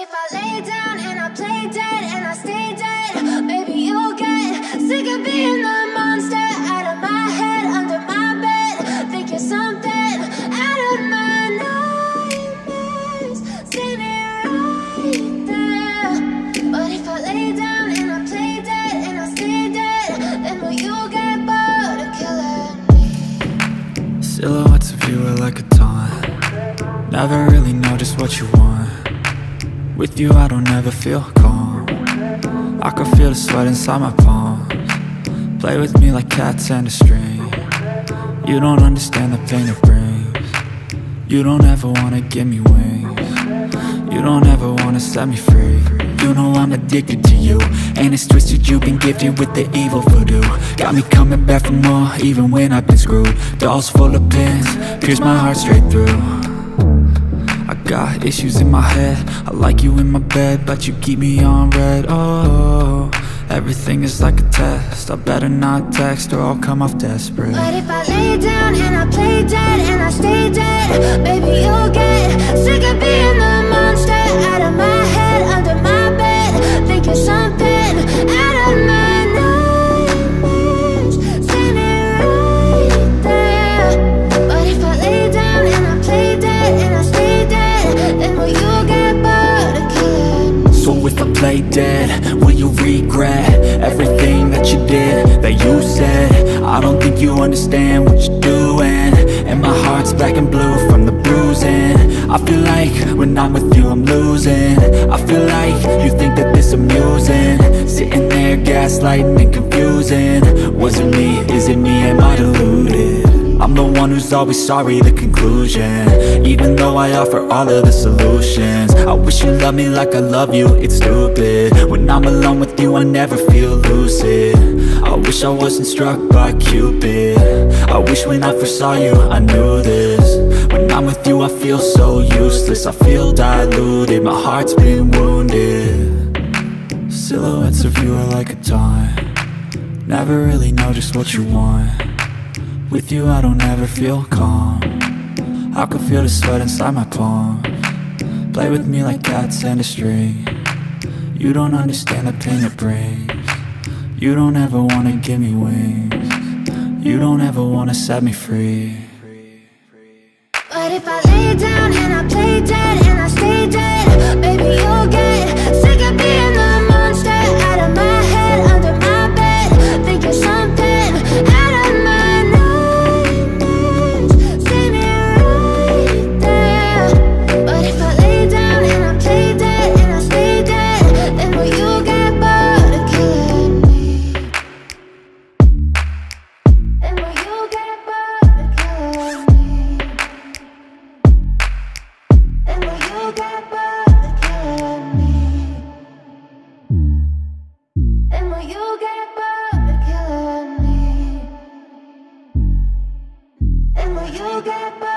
if I lay down and I play dead and I stay dead, baby, you'll get sick of being the monster out of my head, under my bed. Think you're something out of my nightmares, standing right there. But if I lay down and I play dead and I stay dead, then will you get bored of killing me? Silhouettes of you are like a taunt. Never really know just what you want. With you I don't ever feel calm. I can feel the sweat inside my palms. Play with me like cats and a string. You don't understand the pain it brings. You don't ever wanna give me wings. You don't ever wanna set me free. You know I'm addicted to you, and it's twisted, you've been gifted with the evil voodoo. Got me coming back for more, even when I've been screwed. Dolls full of pins, pierce my heart straight through. I got issues in my head, I like you in my bed, but you keep me on red. Oh, everything is like a test. I better not text or I'll come off desperate. But if I lay down and I play dead and I stay dead, baby, you'll get sick of being the monster out of my head, under my bed. Think you're something out of my nightmares, standing right there. But if I lay down and I play dead and I stay dead, then will you get bored of killing me? So if I play dead, will you regret everything that you did, that you said? I don't think you understand what you're doing, and my heart's black and blue from the bruising. I feel like when I'm with you I'm losing. I feel like you think that this amusing, sitting there gaslighting and confusing. Was it me? Is it me? Am I deluded? I'm the one who's always sorry, the conclusion, even though I offer all of the solutions. I wish you loved me like I love you, it's stupid. When I'm alone with you I never feel lucid. I wish I wasn't struck by Cupid. I wish when I first saw you I knew this. When I'm with you I feel so useless, I feel diluted, my heart's been wounded. Silhouettes of you are like a taunt. Never really know just what you want. With you I don't ever feel calm. I can feel the sweat inside my palms. Play with me like cats and a string. You don't understand the pain it brings. You don't ever wanna give me wings. You don't ever wanna set me free. But if I lay down and I play dead and I stay dead, baby, you'll get sick of being the monster out of my head, under my bed. Think you're something out of my nightmares, standing right there. But if I lay down and I play dead and I stay dead, then will you get bored of killing me? Then will you get bored of killing me? Then will you get bored of killing me? Then will you get bored of killing me? Then will you get bored?